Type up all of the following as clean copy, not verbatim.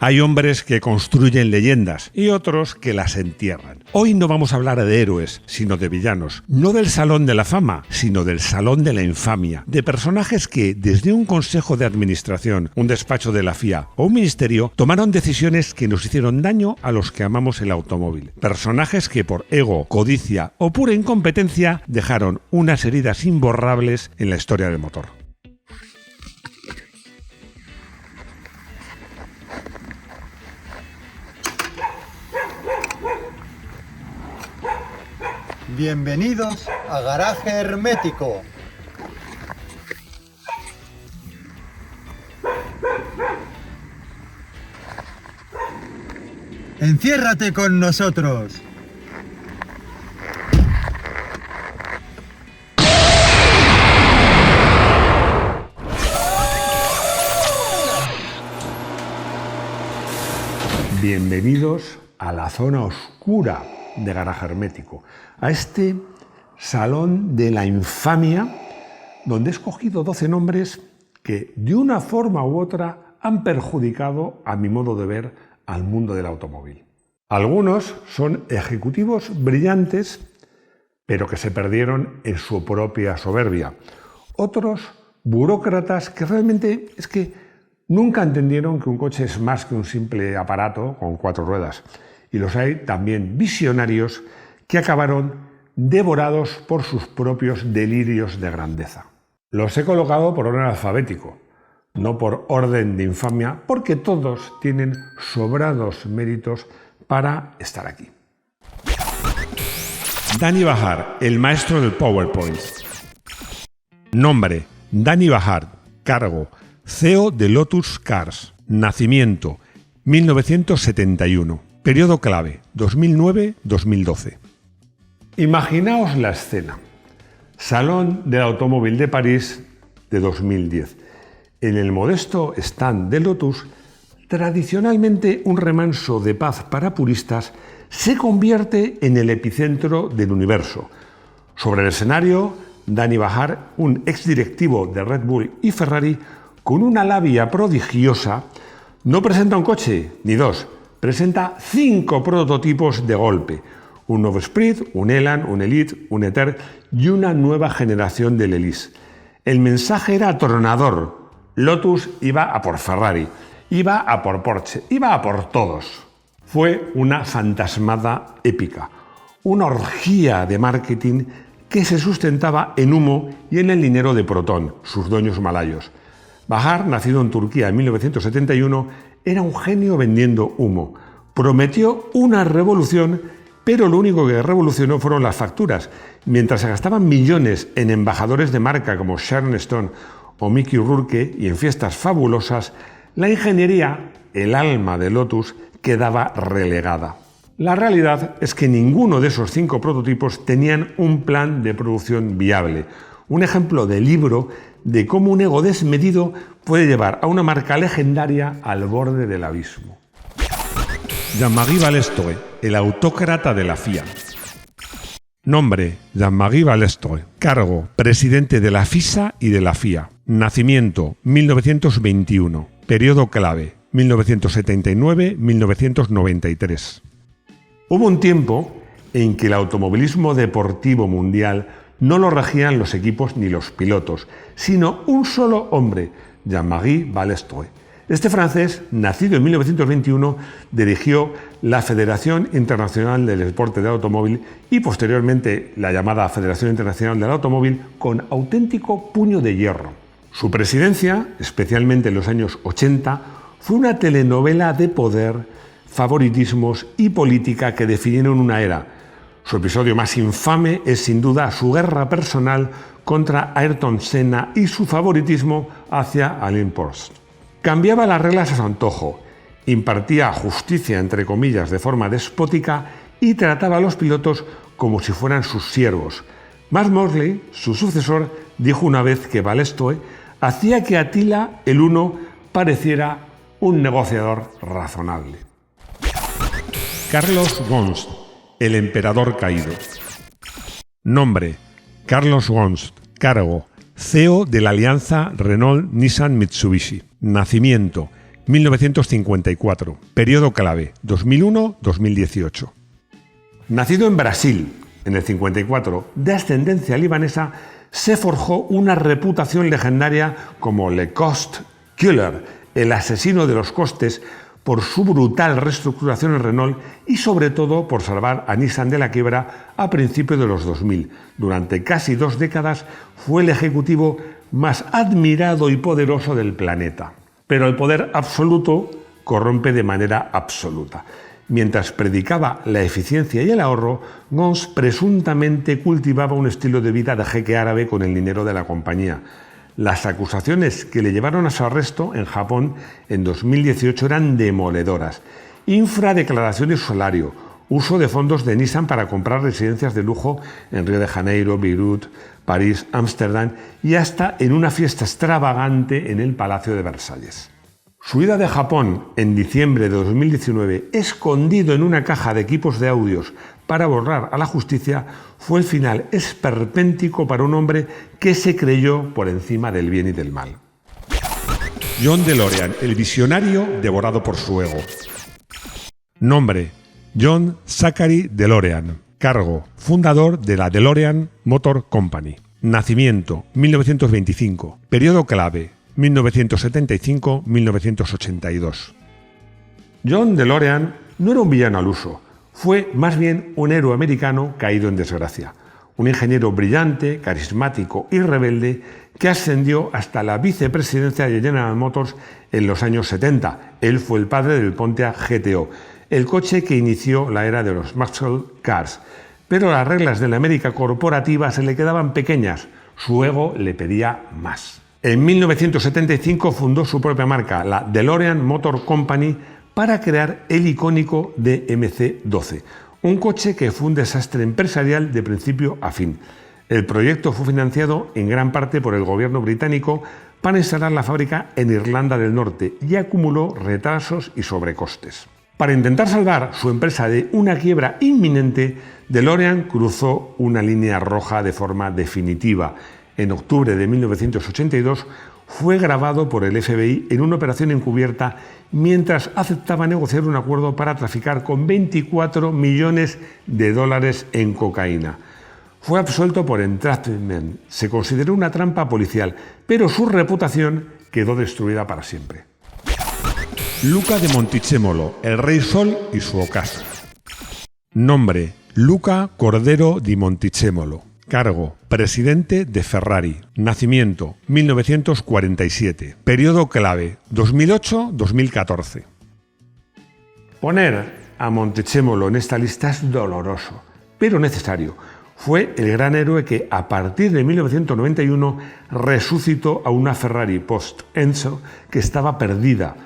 Hay hombres que construyen leyendas y otros que las entierran. Hoy no vamos a hablar de héroes, sino de villanos. No del salón de la fama, sino del salón de la infamia. De personajes que, desde un consejo de administración, un despacho de la FIA o un ministerio, tomaron decisiones que nos hicieron daño a los que amamos el automóvil. Personajes que por ego, codicia o pura incompetencia dejaron unas heridas imborrables en la historia del motor. Bienvenidos a Garaje Hermético. Enciérrate con nosotros. Bienvenidos a la zona oscura de Garaje Hermético, a este salón de la infamia, donde he escogido 12 nombres que de una forma u otra han perjudicado, a mi modo de ver, al mundo del automóvil. Algunos son ejecutivos brillantes, pero que se perdieron en su propia soberbia. Otros, burócratas que realmente es que nunca entendieron que un coche es más que un simple aparato con 4 ruedas. Y los hay también visionarios que acabaron devorados por sus propios delirios de grandeza. Los he colocado por orden alfabético, no por orden de infamia, porque todos tienen sobrados méritos para estar aquí. Dani Bahar, el maestro del PowerPoint. Nombre: Dani Bahar. Cargo: CEO de Lotus Cars. Nacimiento: 1971. Periodo clave: 2009-2012. Imaginaos la escena. Salón del Automóvil de París de 2010. En el modesto stand de Lotus, tradicionalmente un remanso de paz para puristas, se convierte en el epicentro del universo. Sobre el escenario, Dani Bahar, un exdirectivo de Red Bull y Ferrari, con una labia prodigiosa, no presenta un coche, ni dos, presenta 5 prototipos de golpe: un nuevo Sprint, un Elan, un Elite, un Ether y una nueva generación del Elise. El mensaje era atronador. Lotus iba a por Ferrari, iba a por Porsche, iba a por todos. Fue una fantasmada épica, una orgía de marketing que se sustentaba en humo y en el dinero de Proton, sus dueños malayos. Bahar, nacido en Turquía en 1971, era un genio vendiendo humo. Prometió una revolución, pero lo único que revolucionó fueron las facturas. Mientras se gastaban millones en embajadores de marca como Sharon Stone o Mickey Rourke y en fiestas fabulosas, la ingeniería, el alma de Lotus, quedaba relegada. La realidad es que ninguno de esos 5 prototipos tenían un plan de producción viable. Un ejemplo de libro de cómo un ego desmedido puede llevar a una marca legendaria al borde del abismo. Jean-Marie Balestre, el autócrata de la FIA. Nombre: Jean-Marie Balestre. Cargo: presidente de la FISA y de la FIA. Nacimiento: 1921. Periodo clave: 1979-1993. Hubo un tiempo en que el automovilismo deportivo mundial no lo regían los equipos ni los pilotos, sino un solo hombre, Jean-Marie Balestre. Este francés, nacido en 1921, dirigió la Federación Internacional del Deporte del Automóvil y posteriormente la llamada Federación Internacional del Automóvil con auténtico puño de hierro. Su presidencia, especialmente en los años 80, fue una telenovela de poder, favoritismos y política que definieron una era. Su episodio más infame es sin duda su guerra personal contra Ayrton Senna y su favoritismo hacia Alain Prost. Cambiaba las reglas a su antojo, impartía justicia entre comillas de forma despótica y trataba a los pilotos como si fueran sus siervos. Max Mosley, su sucesor, dijo una vez que Balestre hacía que Attila el Huno pareciera un negociador razonable. Carlos Ghosn, el emperador caído. Nombre: Carlos Ghosn. Cargo: CEO de la alianza Renault-Nissan-Mitsubishi. Nacimiento: 1954. Periodo clave, 2001-2018. Nacido en Brasil en el 54, de ascendencia libanesa, se forjó una reputación legendaria como Le Cost Killer, el asesino de los costes, por su brutal reestructuración en Renault y sobre todo por salvar a Nissan de la quiebra a principios de los 2000. Durante casi 2 décadas fue el ejecutivo más admirado y poderoso del planeta. Pero el poder absoluto corrompe de manera absoluta. Mientras predicaba la eficiencia y el ahorro, Gons presuntamente cultivaba un estilo de vida de jeque árabe con el dinero de la compañía. Las acusaciones que le llevaron a su arresto en Japón en 2018 eran demoledoras. Infradeclaración de salario, uso de fondos de Nissan para comprar residencias de lujo en Río de Janeiro, Beirut, París, Ámsterdam y hasta en una fiesta extravagante en el Palacio de Versalles. Su huida de Japón en diciembre de 2019, escondido en una caja de equipos de audios para borrar a la justicia, fue el final esperpéntico para un hombre que se creyó por encima del bien y del mal. John DeLorean, el visionario devorado por su ego. Nombre: John Zachary DeLorean. Cargo: fundador de la DeLorean Motor Company. Nacimiento: 1925. Periodo clave: 1975-1982. John DeLorean no era un villano al uso, fue más bien un héroe americano caído en desgracia. Un ingeniero brillante, carismático y rebelde que ascendió hasta la vicepresidencia de General Motors en los años 70. Él fue el padre del Pontiac GTO, el coche que inició la era de los muscle cars. Pero las reglas de la América corporativa se le quedaban pequeñas, su ego le pedía más. En 1975 fundó su propia marca, la DeLorean Motor Company, para crear el icónico DMC-12, un coche que fue un desastre empresarial de principio a fin. El proyecto fue financiado en gran parte por el gobierno británico para instalar la fábrica en Irlanda del Norte y acumuló retrasos y sobrecostes. Para intentar salvar su empresa de una quiebra inminente, DeLorean cruzó una línea roja de forma definitiva. En octubre de 1982 fue grabado por el FBI en una operación encubierta mientras aceptaba negociar un acuerdo para traficar con $24 millones en cocaína. Fue absuelto por entrapment. Se consideró una trampa policial, pero su reputación quedó destruida para siempre. Luca de Montechémolo, el Rey Sol y su ocaso. Nombre: Luca Cordero di Montechémolo. Cargo: presidente de Ferrari. Nacimiento: 1947. Periodo clave: 2008-2014. Poner a Montechémolo en esta lista es doloroso, pero necesario. Fue el gran héroe que, a partir de 1991, resucitó a una Ferrari post-Enzo que estaba perdida.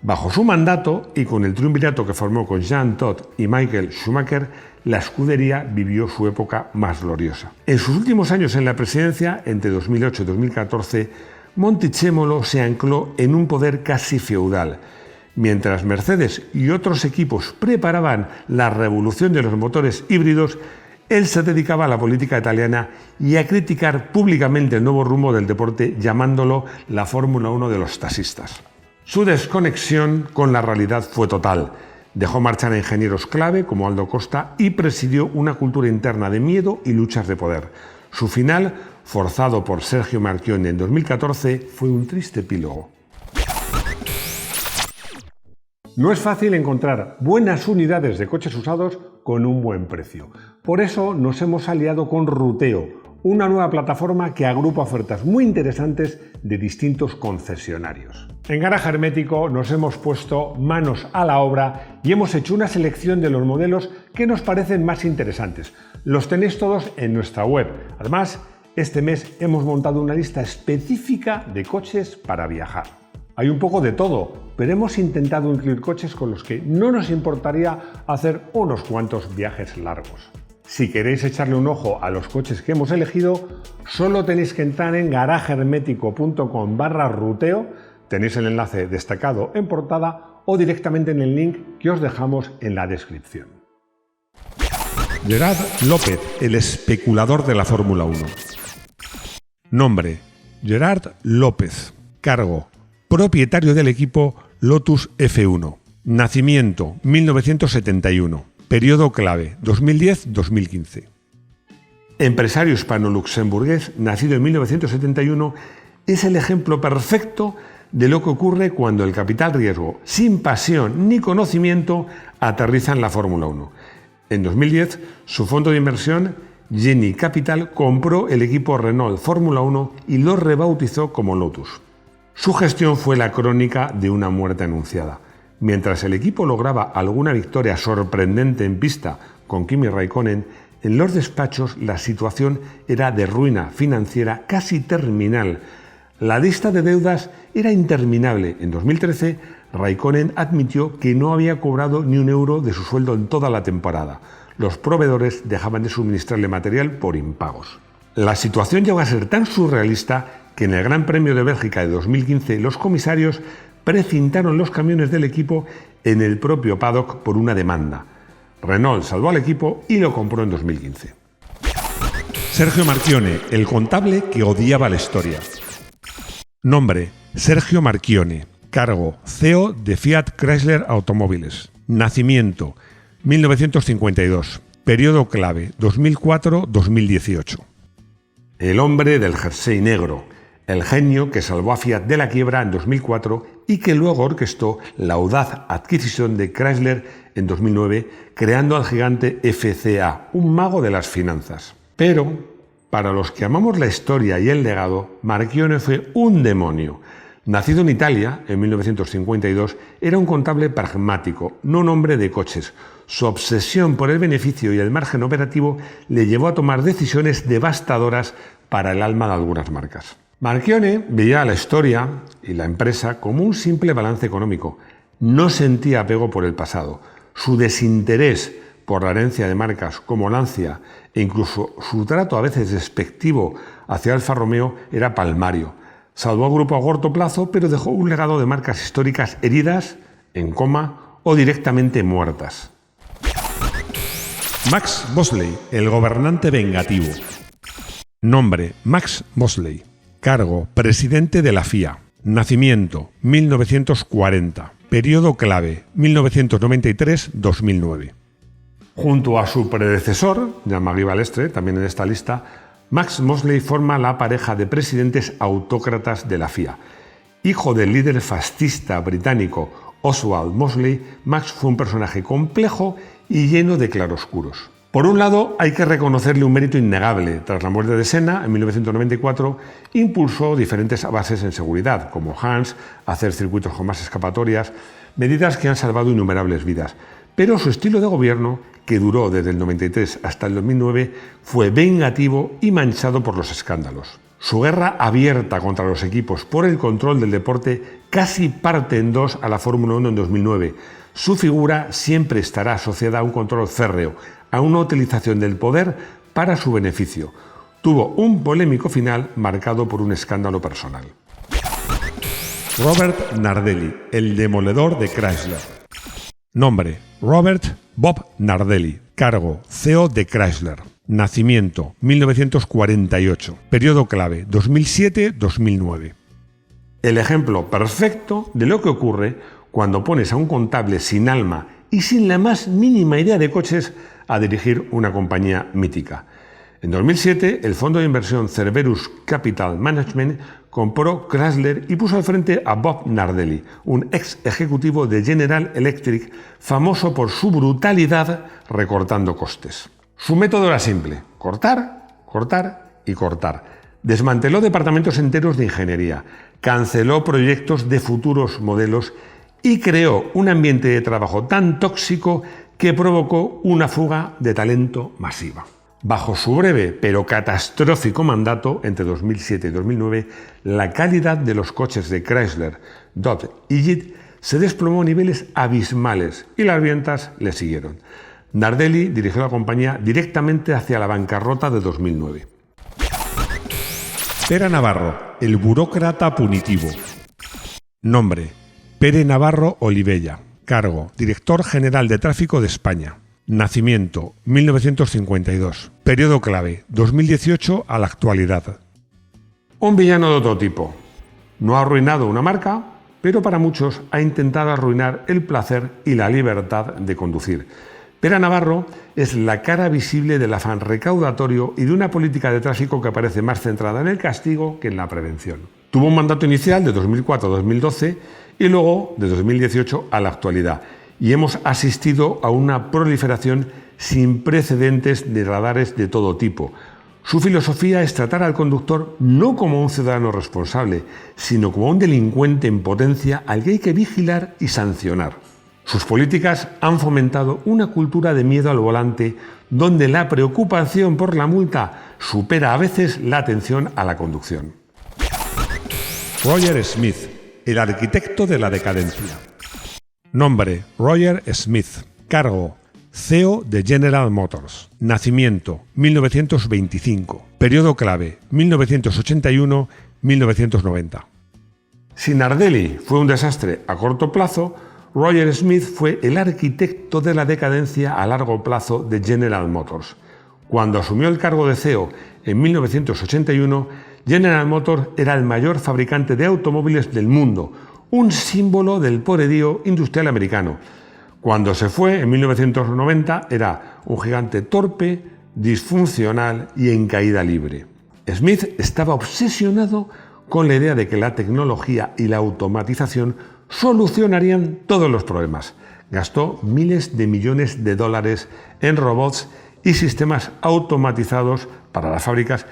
Bajo su mandato y con el triunvirato que formó con Jean Todt y Michael Schumacher, la escudería vivió su época más gloriosa. En sus últimos años en la presidencia, entre 2008 y 2014, Montechémolo se ancló en un poder casi feudal. Mientras Mercedes y otros equipos preparaban la revolución de los motores híbridos, él se dedicaba a la política italiana y a criticar públicamente el nuevo rumbo del deporte, llamándolo la Fórmula 1 de los taxistas. Su desconexión con la realidad fue total. Dejó marchar a ingenieros clave como Aldo Costa y presidió una cultura interna de miedo y luchas de poder. Su final, forzado por Sergio Marchionne en 2014, fue un triste epílogo. No es fácil encontrar buenas unidades de coches usados con un buen precio. Por eso nos hemos aliado con Ruteo, una nueva plataforma que agrupa ofertas muy interesantes de distintos concesionarios. En Garaje Hermético nos hemos puesto manos a la obra y hemos hecho una selección de los modelos que nos parecen más interesantes. Los tenéis todos en nuestra web. Además, este mes hemos montado una lista específica de coches para viajar. Hay un poco de todo, pero hemos intentado incluir coches con los que no nos importaría hacer unos cuantos viajes largos. Si queréis echarle un ojo a los coches que hemos elegido, solo tenéis que entrar en garajehermético.com/ruteo, tenéis el enlace destacado en portada o directamente en el link que os dejamos en la descripción. Gerard López, el especulador de la Fórmula 1. Nombre: Gerard López. Cargo: propietario del equipo Lotus F1. Nacimiento 1971. Periodo clave 2010-2015. Empresario hispano-luxemburgués, nacido en 1971, es el ejemplo perfecto de lo que ocurre cuando el capital riesgo, sin pasión ni conocimiento, aterriza en la Fórmula 1. En 2010, su fondo de inversión, Genie Capital, compró el equipo Renault Fórmula 1 y lo rebautizó como Lotus. Su gestión fue la crónica de una muerte anunciada. Mientras el equipo lograba alguna victoria sorprendente en pista con Kimi Raikkonen, en los despachos la situación era de ruina financiera casi terminal. La lista de deudas era interminable. En 2013, Raikkonen admitió que no había cobrado ni un euro de su sueldo en toda la temporada. Los proveedores dejaban de suministrarle material por impagos. La situación llegó a ser tan surrealista que en el Gran Premio de Bélgica de 2015 los comisarios precintaron los camiones del equipo en el propio paddock por una demanda. Renault salvó al equipo y lo compró en 2015. Sergio Marchionne, el contable que odiaba la historia. Nombre: Sergio Marchionne. Cargo: CEO de Fiat Chrysler Automóviles. Nacimiento: 1952. Periodo clave: 2004-2018. El hombre del jersey negro. El genio que salvó a Fiat de la quiebra en 2004 y que luego orquestó la audaz adquisición de Chrysler en 2009, creando al gigante FCA, un mago de las finanzas. Pero, para los que amamos la historia y el legado, Marchionne fue un demonio. Nacido en Italia en 1952, era un contable pragmático, no un hombre de coches. Su obsesión por el beneficio y el margen operativo le llevó a tomar decisiones devastadoras para el alma de algunas marcas. Marchionne veía a la historia y la empresa como un simple balance económico. No sentía apego por el pasado. Su desinterés por la herencia de marcas como Lancia e incluso su trato a veces despectivo hacia Alfa Romeo era palmario. Salvó al grupo a corto plazo, pero dejó un legado de marcas históricas heridas, en coma o directamente muertas. Max Mosley, el gobernante vengativo. Nombre: Max Mosley. Cargo: presidente de la FIA. Nacimiento: 1940. Periodo clave: 1993-2009. Junto a su predecesor, Jean-Marie Balestre, también en esta lista, Max Mosley forma la pareja de presidentes autócratas de la FIA. Hijo del líder fascista británico Oswald Mosley, Max fue un personaje complejo y lleno de claroscuros. Por un lado, hay que reconocerle un mérito innegable. Tras la muerte de Senna, en 1994, impulsó diferentes avances en seguridad, como Hans, hacer circuitos con más escapatorias, medidas que han salvado innumerables vidas. Pero su estilo de gobierno, que duró desde el 93 hasta el 2009, fue vengativo y manchado por los escándalos. Su guerra abierta contra los equipos por el control del deporte casi parte en dos a la Fórmula 1 en 2009. Su figura siempre estará asociada a un control férreo, a una utilización del poder para su beneficio. Tuvo un polémico final marcado por un escándalo personal. Robert Nardelli, el demoledor de Chrysler. Nombre: Robert Bob Nardelli. Cargo: CEO de Chrysler. Nacimiento: 1948. Periodo clave: 2007-2009. El ejemplo perfecto de lo que ocurre cuando pones a un contable sin alma y sin la más mínima idea de coches a dirigir una compañía mítica. En 2007, el fondo de inversión Cerberus Capital Management compró Chrysler y puso al frente a Bob Nardelli, un ex ejecutivo de General Electric famoso por su brutalidad recortando costes. Su método era simple: cortar, cortar y cortar. Desmanteló departamentos enteros de ingeniería, canceló proyectos de futuros modelos y creó un ambiente de trabajo tan tóxico que provocó una fuga de talento masiva. Bajo su breve pero catastrófico mandato entre 2007 y 2009, la calidad de los coches de Chrysler, Dodge y Jeep se desplomó a niveles abismales y las ventas le siguieron. Nardelli dirigió la compañía directamente hacia la bancarrota de 2009. Pere Navarro, el burócrata punitivo. Nombre: Pere Navarro Olivella. Cargo: director general de tráfico de España. Nacimiento: 1952. Periodo clave: 2018 a la actualidad. Un villano de otro tipo. No ha arruinado una marca, pero para muchos ha intentado arruinar el placer y la libertad de conducir. Pera Navarro es la cara visible del afán recaudatorio y de una política de tráfico que parece más centrada en el castigo que en la prevención. Tuvo un mandato inicial de 2004 a 2012 y luego de 2018 a la actualidad, y hemos asistido a una proliferación sin precedentes de radares de todo tipo. Su filosofía es tratar al conductor no como un ciudadano responsable, sino como un delincuente en potencia al que hay que vigilar y sancionar. Sus políticas han fomentado una cultura de miedo al volante, donde la preocupación por la multa supera a veces la atención a la conducción. Roger Smith, el arquitecto de la decadencia. Nombre: Roger Smith. Cargo: CEO de General Motors. Nacimiento: 1925. Periodo clave: 1981-1990. Si Nardelli fue un desastre a corto plazo, Roger Smith fue el arquitecto de la decadencia a largo plazo de General Motors. Cuando asumió el cargo de CEO en 1981, General Motors era el mayor fabricante de automóviles del mundo, un símbolo del poderío industrial americano. Cuando se fue, en 1990, era un gigante torpe, disfuncional y en caída libre. Smith estaba obsesionado con la idea de que la tecnología y la automatización solucionarían todos los problemas. Gastó miles de millones de dólares en robots y sistemas automatizados para las fábricas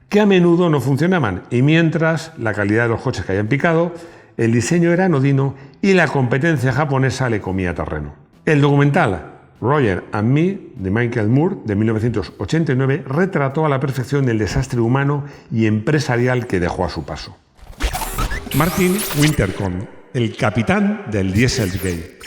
que a menudo no funcionaban, y mientras la calidad de los coches caía en picado, el diseño era anodino y la competencia japonesa le comía terreno. El documental Roger and Me, de Michael Moore, de 1989, retrató a la perfección el desastre humano y empresarial que dejó a su paso. Martin Winterkorn, el capitán del Dieselgate.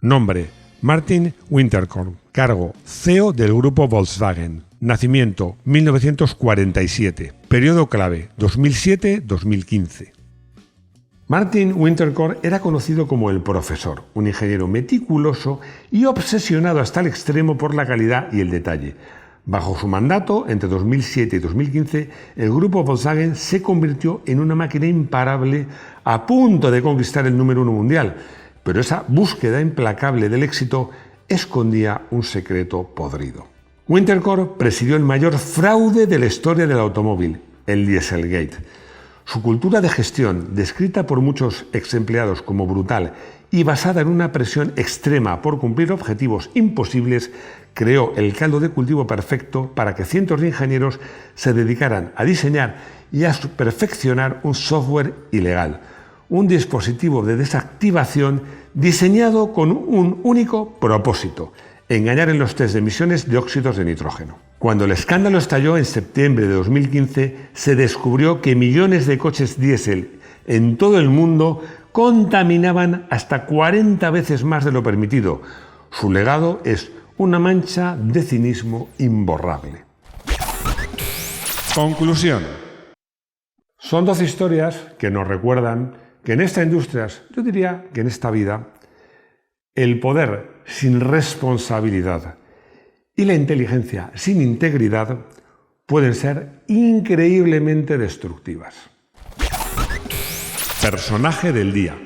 Nombre: Martin Winterkorn. Cargo: CEO del grupo Volkswagen. Nacimiento: 1947. Periodo clave: 2007-2015. Martin Winterkorn era conocido como el profesor, un ingeniero meticuloso y obsesionado hasta el extremo por la calidad y el detalle. Bajo su mandato, entre 2007 y 2015, el grupo Volkswagen se convirtió en una máquina imparable a punto de conquistar el número 1 mundial, pero esa búsqueda implacable del éxito escondía un secreto podrido. Winterkorn presidió el mayor fraude de la historia del automóvil, el Dieselgate. Su cultura de gestión, descrita por muchos exempleados como brutal y basada en una presión extrema por cumplir objetivos imposibles, creó el caldo de cultivo perfecto para que cientos de ingenieros se dedicaran a diseñar y a perfeccionar un software ilegal, un dispositivo de desactivación diseñado con un único propósito: engañar en los test de emisiones de óxidos de nitrógeno. Cuando el escándalo estalló en septiembre de 2015, se descubrió que millones de coches diésel en todo el mundo contaminaban hasta 40 veces más de lo permitido. Su legado es una mancha de cinismo imborrable. Conclusión. Son 12 historias que nos recuerdan que en esta industria, yo diría que en esta vida, el poder sin responsabilidad y la inteligencia sin integridad pueden ser increíblemente destructivas. Personaje del día.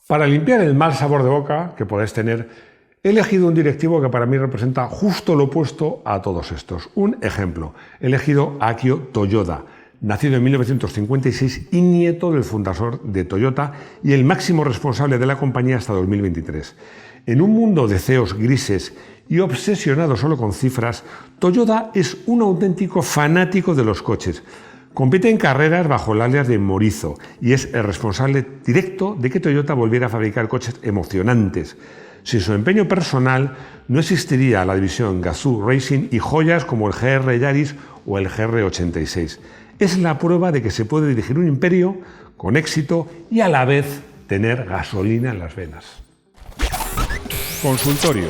Para limpiar el mal sabor de boca que podéis tener, he elegido un directivo que para mí representa justo lo opuesto a todos estos. Un ejemplo, he elegido a Akio Toyoda, nacido en 1956 y nieto del fundador de Toyota y el máximo responsable de la compañía hasta 2023. En un mundo de CEOs grises y obsesionado solo con cifras, Toyoda es un auténtico fanático de los coches. Compite en carreras bajo el alias de Morizo y es el responsable directo de que Toyota volviera a fabricar coches emocionantes. Sin su empeño personal, no existiría la división Gazoo Racing y joyas como el GR Yaris o el GR86. Es la prueba de que se puede dirigir un imperio con éxito y a la vez tener gasolina en las venas. Consultorio.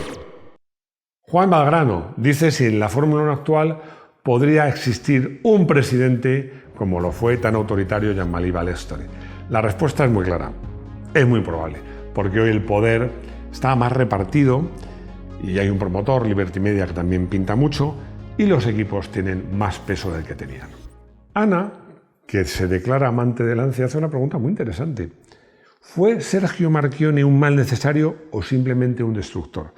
Juan Valgrano dice si en la Fórmula 1 actual podría existir un presidente como lo fue tan autoritario Jean-Marie Balestre. La respuesta es muy clara. Es muy probable, porque hoy el poder está más repartido y hay un promotor, Liberty Media, que también pinta mucho, y los equipos tienen más peso del que tenían. Ana, que se declara amante de Lancia, hace una pregunta muy interesante. ¿Fue Sergio Marchionne un mal necesario o simplemente un destructor?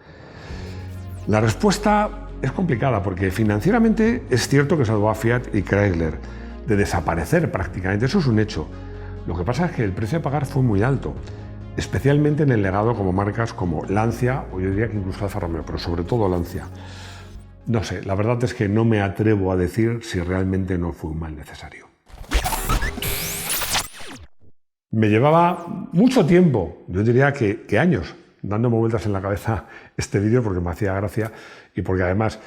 La respuesta es complicada porque financieramente es cierto que salvó a Fiat y Chrysler de desaparecer prácticamente, eso es un hecho. Lo que pasa es que el precio a pagar fue muy alto, especialmente en el legado como marcas como Lancia o yo diría que incluso Alfa Romeo, pero sobre todo Lancia. No sé, la verdad es que no me atrevo a decir si realmente no fue un mal necesario. Me llevaba mucho tiempo, yo diría que años, dándome vueltas en la cabeza este vídeo porque me hacía gracia y porque además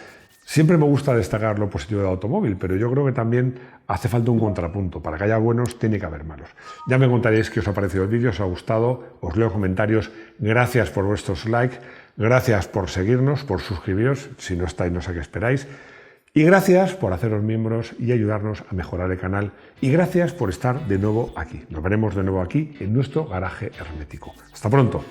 siempre me gusta destacar lo positivo del automóvil, pero yo creo que también hace falta un contrapunto. Para que haya buenos, tiene que haber malos. Ya me contaréis qué os ha parecido el vídeo, os ha gustado, os leo comentarios. Gracias por vuestros likes, gracias por seguirnos, por suscribiros, si no estáis no sé qué esperáis. Y gracias por haceros miembros y ayudarnos a mejorar el canal. Y gracias por estar de nuevo aquí. Nos veremos de nuevo aquí en nuestro garaje hermético. Hasta pronto.